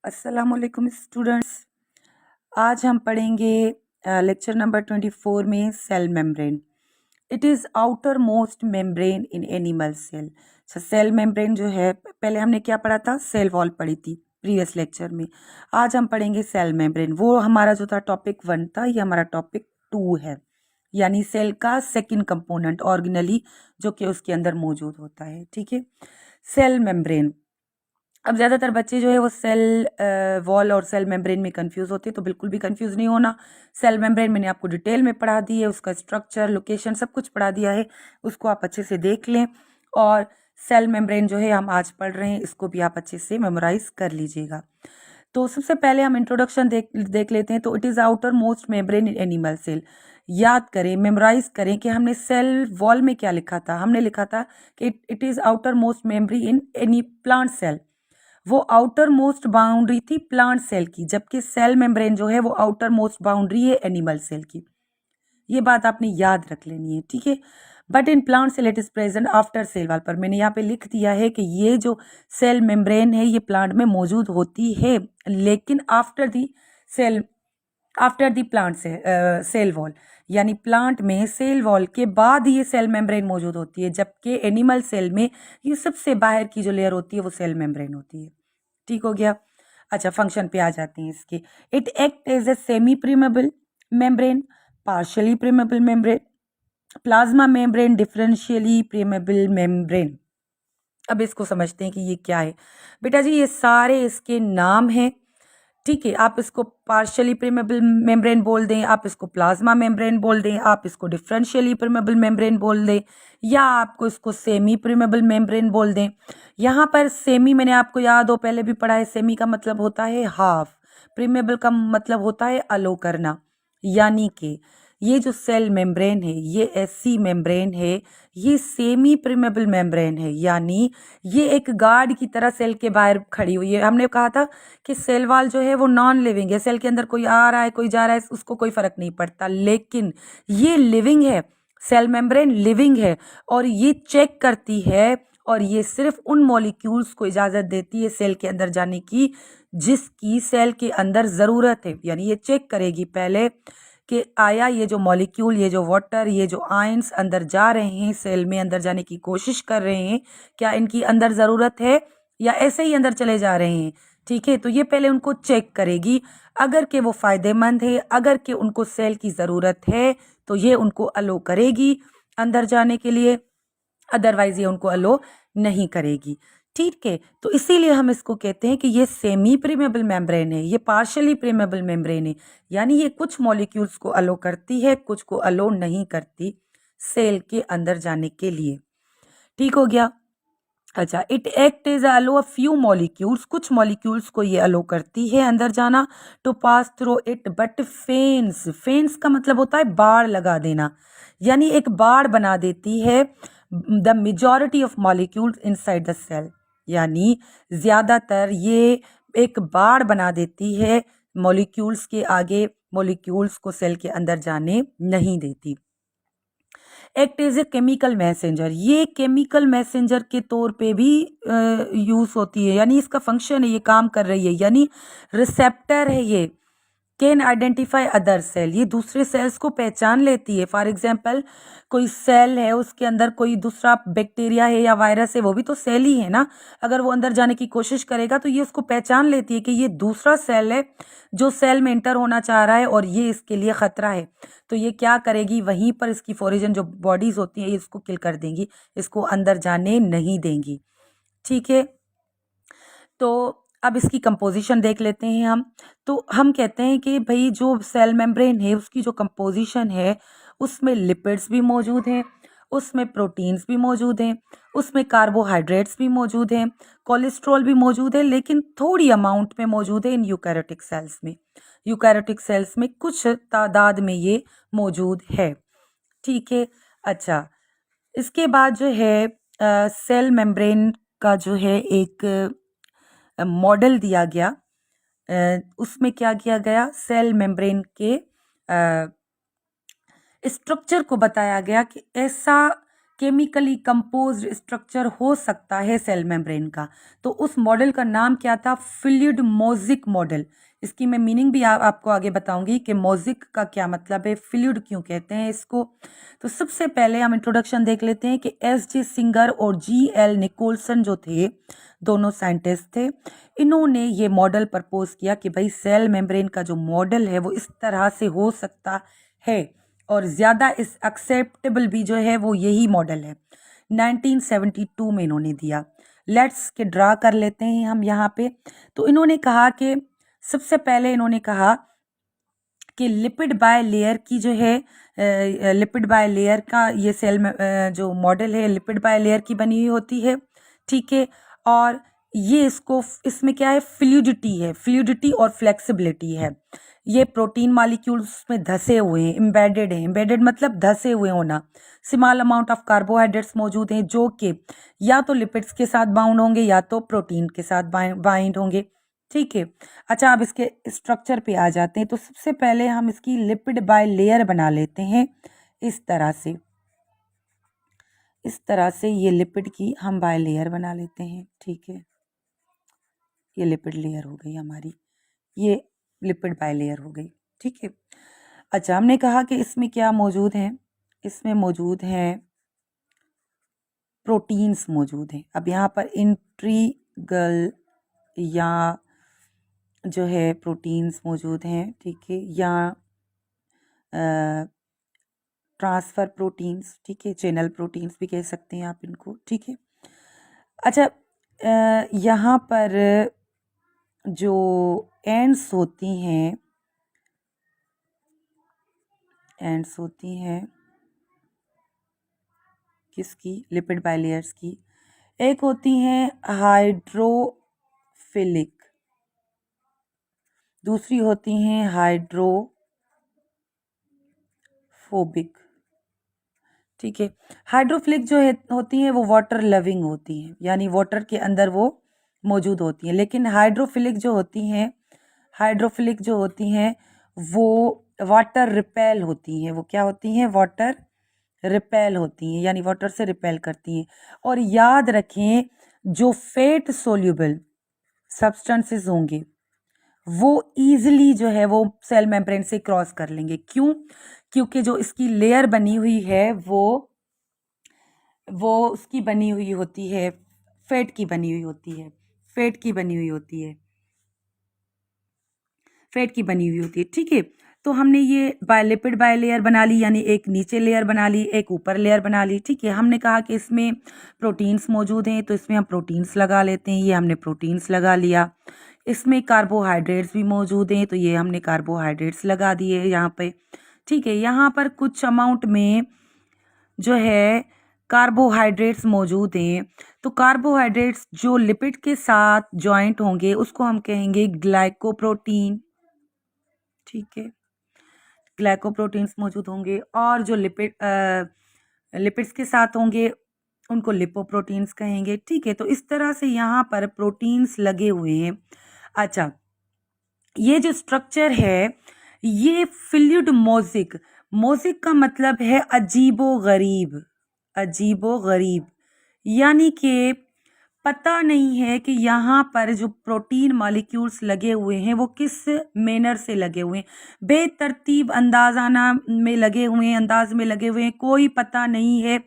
अस्सलामुअलैकुम स्टूडेंट्स। आज हम पढ़ेंगे लेक्चर नंबर 24 में cell membrane. It is outermost membrane in animal cell. Cell membrane जो है, पहले हमने क्या पढ़ा था, सेल वॉल पढ़ी थी प्रीवियस लेक्चर में। आज हम पढ़ेंगे सेल मेम्ब्रेन। वो हमारा जो था टॉपिक 1 था, ये हमारा टॉपिक 2 है, यानी सेल का सेकंड कंपोनेंट ऑर्गेनली जो कि उसके अंदर मौजूद होता है। ठीक है, सेल मेम्ब्रेन। अब ज़्यादातर बच्चे जो है वो सेल वॉल और सेल मेम्ब्रेन में कंफ्यूज होते हैं, तो बिल्कुल भी कंफ्यूज नहीं होना। सेल मेम्ब्रेन मैंने आपको डिटेल में पढ़ा दी है, उसका स्ट्रक्चर, लोकेशन सब कुछ पढ़ा दिया है, उसको आप अच्छे से देख लें। और सेल मेम्ब्रेन जो है हम आज पढ़ रहे हैं, इसको भी आप अच्छे से मेमोराइज कर लीजिएगा। तो सबसे पहले हम इंट्रोडक्शन देख लेते हैं। तो it is outermost membrane in animal cell. याद करें, मेमोराइज करें कि हमने सेल वॉल में क्या लिखा था। हमने लिखा था कि it is outermost membrane in any plant cell. वो आउटर मोस्ट बाउंड्री थी प्लांट सेल की, जबकि सेल मेम्ब्रेन जो है वो आउटर मोस्ट बाउंड्री है एनिमल सेल की। ये बात आपने याद रख लेनी है, ठीक है। But in plant cell it is present after cell wall. पर मैंने यहाँ पे लिख दिया है कि ये जो सेल मेम्ब्रेन है ये प्लांट में मौजूद होती है, लेकिन आफ्टर दी प्लांट से सेल वॉल, यानी प्लांट में सेल वॉल के बाद ये सेल मेम्ब्रेन मौजूद होती है, जबकि एनिमल सेल में ये सबसे बाहर की जो लेयर होती है वो सेल मेम्ब्रेन होती है। ठीक हो गया। अच्छा, फंक्शन पे आ जाते हैं इसके। It act as a semi permeable membrane, partially permeable membrane, plasma membrane, differentially permeable membrane. अब इसको समझते हैं कि ये क्या है। बेटा जी, ये सारे इसके नाम हैं, ठीक है। आप इसको पार्शियली प्रीमेबल मेम्ब्रेन बोल दें, आप इसको प्लाज्मा मेम्ब्रेन बोल दें, आप इसको डिफरेंशियली प्रीमेबल मेम्ब्रेन बोल दें, या आपको इसको सेमी प्रीमेबल मेम्ब्रेन बोल दें। यहाँ पर सेमी, मैंने आपको याद हो पहले भी पढ़ा है, सेमी का मतलब होता है हाफ, प्रीमेबल का मतलब होता है अलो करना। यानी कि ये जो सेल मेम्ब्रेन है, ये ऐसी मेम्ब्रेन है, ये सेमी प्रीमेबल मेम्ब्रेन है, यानी ये एक गार्ड की तरह सेल के बाहर खड़ी हुई है। हमने कहा था कि सेल वॉल जो है वो नॉन लिविंग है, सेल के अंदर कोई आ रहा है कोई जा रहा है उसको कोई फर्क नहीं पड़ता, लेकिन ये लिविंग है। सेल मेम्ब्रेन लिविंग है और ये चेक करती है, और ये सिर्फ उन मॉलिक्यूल्स को इजाज़त देती है सेल के अंदर जाने की जिसकी सेल के अंदर ज़रूरत है। यानी ये चेक करेगी पहले कि आया ये जो मॉलिक्यूल, ये जो वाटर, ये जो आयंस अंदर जा रहे हैं, सेल में अंदर जाने की कोशिश कर रहे हैं, क्या इनकी अंदर ज़रूरत है या ऐसे ही अंदर चले जा रहे हैं। ठीक है, तो ये पहले उनको चेक करेगी। अगर के वो फ़ायदेमंद है, अगर के उनको सेल की ज़रूरत है, तो ये उनको अलो करेगी अंदर जाने के लिए, अदरवाइज ये उनको अलो नहीं करेगी। ठीक है, तो इसीलिए हम इसको कहते हैं कि ये सेमी प्रीमेबल मेम्ब्रेन है, ये पार्शियली प्रीमेबल मेम्ब्रेन है, यानी ये कुछ मॉलिक्यूल्स को अलो करती है, कुछ को अलो नहीं करती सेल के अंदर जाने के लिए। ठीक हो गया। अच्छा, it act is allow a few molecules, कुछ मॉलिक्यूल्स को ये अलो करती है अंदर जाना, to pass through it, but fence, fence का मतलब होता है बाड़ लगा देना, यानी एक बाड़ बना देती है the majority of molecules inside the cell, यानी ज़्यादातर ये एक बाड़ बना देती है मॉलिक्यूल्स के आगे, मॉलिक्यूल्स को सेल के अंदर जाने नहीं देती। Act is a chemical messenger, ये केमिकल मैसेंजर के तौर पे भी यूज़ होती है, यानी इसका फंक्शन है, ये काम कर रही है, यानी रिसेप्टर है ये। कैन आइडेंटिफाई अदर सेल, ये दूसरे सेल्स को पहचान लेती है। फॉर एग्जाम्पल, कोई सेल है, उसके अंदर कोई दूसरा बैक्टीरिया है या वायरस है, वो भी तो सेल ही है ना। अगर वो अंदर जाने की कोशिश करेगा तो ये उसको पहचान लेती है कि ये दूसरा सेल है जो सेल में एंटर होना चाह रहा है और ये इसके लिए ख़तरा है। तो ये क्या करेगी, वहीं पर इसकी फॉरेजन जो बॉडीज़ होती हैं इसको किल कर देंगी, इसको अंदर जाने नहीं देंगी। ठीक है, तो अब इसकी कंपोजिशन देख लेते हैं हम। तो हम कहते हैं कि भाई जो सेल मेम्ब्रेन है उसकी जो कंपोजिशन है, उसमें लिपिड्स भी मौजूद हैं, उसमें प्रोटीन्स भी मौजूद हैं, उसमें कार्बोहाइड्रेट्स भी मौजूद हैं, कोलेस्ट्रॉल भी मौजूद है, लेकिन थोड़ी अमाउंट में मौजूद है इन यूकैरियोटिक सेल्स में। यूकैरियोटिक सेल्स में कुछ तादाद में ये मौजूद है। ठीक है। अच्छा, इसके बाद जो है सेल मेम्ब्रेन का जो है एक मॉडल दिया गया। उसमें क्या किया गया, सेल मेम्ब्रेन के स्ट्रक्चर को बताया गया कि ऐसा केमिकली कंपोज्ड स्ट्रक्चर हो सकता है सेल मेम्ब्रेन का। तो उस मॉडल का नाम क्या था? Fluid mosaic model. इसकी मैं मीनिंग भी आपको आगे बताऊंगी कि मोज़ेक का क्या मतलब है, फ्लूइड क्यों कहते हैं इसको। तो सबसे पहले हम इंट्रोडक्शन देख लेते हैं कि एस.जे. सिंगर और जी.एल. निकोलसन जो थे, दोनों साइंटिस्ट थे। इन्होंने ये मॉडल प्रपोज किया कि भाई सेल मेम्ब्रेन का जो मॉडल है वो इस तरह से हो सकता है, और ज़्यादा इस एक्सेप्टेबल भी जो है वो यही मॉडल है। 1972 में इन्होंने दिया। लेट्स के ड्रा कर लेते हैं हम यहाँ पे। तो इन्होंने कहा कि सबसे पहले इन्होंने कहा कि लिपिड बाय लेयर की जो है, लिपिड बाय लेयर का ये सेल में जो मॉडल है लिपिड बाय लेयर की बनी हुई होती है, ठीक है। और ये इसमें क्या है, फ्लूइडिटी और फ्लेक्सिबिलिटी है। ये प्रोटीन मॉलिक्यूल्स में धसे हुए हैं, एम्बेडेड हैं। एम्बेडेड मतलब धसे हुए होना। स्मॉल अमाउंट ऑफ कार्बोहाइड्रेट्स मौजूद हैं जो कि या तो लिपिड्स के साथ बाउंड होंगे या तो प्रोटीन के साथ बाइंड होंगे, ठीक है। अच्छा, अब इसके स्ट्रक्चर पे आ जाते हैं। तो सबसे पहले हम इसकी लिपिड बाय लेयर बना लेते हैं इस तरह से। इस तरह से ये लिपिड की हम बाय लेयर बना लेते हैं, ठीक है। ये लिपिड लेयर हो गई हमारी, ये लिपिड बाय लेयर हो गई, ठीक है। अच्छा, हमने कहा कि इसमें क्या मौजूद है, इसमें मौजूद हैं प्रोटीन्स मौजूद हैं। अब यहाँ पर इंट्रीगल या जो है प्रोटीन्स मौजूद हैं, ठीक है, या ट्रांसफ़र प्रोटीन्स, ठीक है, चैनल प्रोटीन्स भी कह सकते हैं आप इनको, ठीक है। अच्छा, यहाँ पर जो एंड्स होती हैं, किसकी? लिपिड बायलेयर्स की। एक होती हैं हाइड्रोफिलिक, दूसरी होती हैं हाइड्रोफोबिक, ठीक है। हाइड्रोफिलिक जो होती हैं वो वाटर लविंग होती हैं, यानी वाटर के अंदर वो मौजूद होती हैं। लेकिन हाइड्रोफिलिक जो होती हैं वो वाटर रिपेल होती हैं। वो क्या होती हैं? वाटर रिपेल होती हैं, यानी वाटर से रिपेल करती हैं। और याद रखें, जो फैट सोल्यूबल सब्सटेंसेस होंगे वो ईजिली जो है वो सेल मेम्ब्रेन से क्रॉस कर लेंगे। क्यों? क्योंकि जो इसकी लेयर बनी हुई है वो उसकी बनी हुई होती है, फैट की बनी हुई होती है, फैट की बनी हुई होती है, फैट की बनी हुई होती है, ठीक है। तो हमने ये लिपिड बाय लेयर बना ली, यानी एक नीचे लेयर बना ली, एक ऊपर लेयर बना ली, ठीक है। हमने कहा कि इसमें प्रोटीन्स मौजूद हैं तो इसमें हम प्रोटीन्स लगा लेते हैं। ये हमने प्रोटीन्स लगा लिया। इसमें कार्बोहाइड्रेट्स भी मौजूद हैं तो ये हमने कार्बोहाइड्रेट्स लगा दिए यहाँ पे, ठीक है। यहाँ पर कुछ अमाउंट में जो है कार्बोहाइड्रेट्स मौजूद हैं। तो कार्बोहाइड्रेट्स जो लिपिड के साथ जॉइंट होंगे उसको हम कहेंगे ग्लाइकोप्रोटीन, ठीक है। ग्लाइकोप्रोटीन्स मौजूद होंगे, और जो लिपिड्स के साथ होंगे उनको लिपोप्रोटीन्स कहेंगे, ठीक है। तो इस तरह से यहाँ पर प्रोटीन्स लगे हुए हैं। अच्छा, ये जो स्ट्रक्चर है ये फ्लूइड मोज़ेक का मतलब है अजीबो गरीब, अजीबो गरीब, यानी कि पता नहीं है कि यहाँ पर जो प्रोटीन मॉलिक्यूल्स लगे हुए हैं वो किस मैनर से लगे हुए हैं, बेतरतीब अंदाज में लगे हुए हैं। कोई पता नहीं है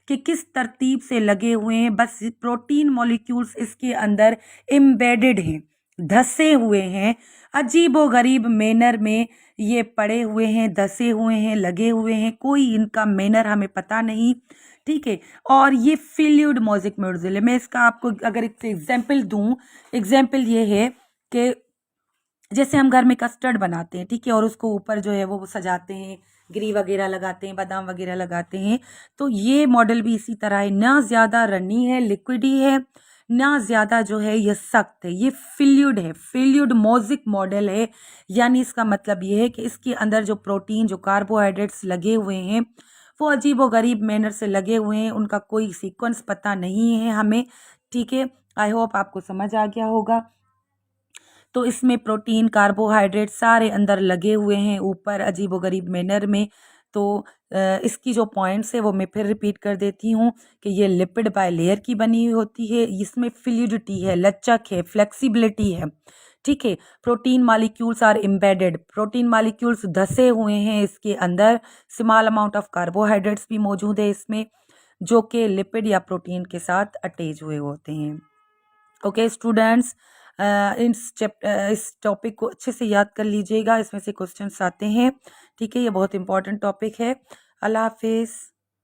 कि किस तरतीब से लगे हुए हैं, बस प्रोटीन मॉलिक्यूल्स इसके अंदर एम्बेडेड हैं, धसे हुए हैं, अजीबो गरीब मैनर में ये पड़े हुए हैं, धसे हुए हैं, लगे हुए हैं। कोई इनका मैनर हमें पता नहीं, ठीक है। और ये फ्लूइड मोज़ेक मॉडल है। मैं इसका आपको अगर एक एग्जांपल दूं, एग्जांपल ये है कि जैसे हम घर में कस्टर्ड बनाते हैं, ठीक है, और उसको ऊपर जो है वो सजाते हैं, गिरी वगैरह लगाते हैं, बादाम वगैरह लगाते हैं। तो ये मॉडल भी इसी तरह है, ना ज़्यादा रनी है, लिक्विड ही है, ना ज़्यादा जो है ये सख्त है। ये फ्लूइड है, फ्लूइड मोज़ेक मॉडल है। यानी इसका मतलब ये है कि इसके अंदर जो प्रोटीन, जो कार्बोहाइड्रेट्स लगे हुए हैं वो अजीब व गरीब मैनर से लगे हुए हैं, उनका कोई सीक्वेंस पता नहीं है हमें, ठीक है। आई होप आपको समझ आ गया होगा। तो इसमें प्रोटीन, कार्बोहाइड्रेट सारे अंदर लगे हुए हैं ऊपर अजीब व गरीब मैनर में, तो इसकी जो पॉइंट्स है वो मैं फिर रिपीट कर देती हूँ कि ये लिपिड बाय लेयर की बनी हुई होती है, इसमें फ्लूइडिटी है, लचक है, फ्लेक्सिबिलिटी है, ठीक है। Protein molecules are embedded, protein molecules धसे हुए हैं इसके अंदर। स्मॉल अमाउंट ऑफ कार्बोहाइड्रेट्स भी मौजूद है इसमें, जो कि लिपिड या प्रोटीन के साथ अटैच हुए होते हैं। ओके स्टूडेंट्स, इस टॉपिक को अच्छे से याद कर लीजिएगा, इसमें से क्वेश्चंस आते हैं, ठीक है। ये बहुत इंपॉर्टेंट टॉपिक है। अल्लाह हाफिज़।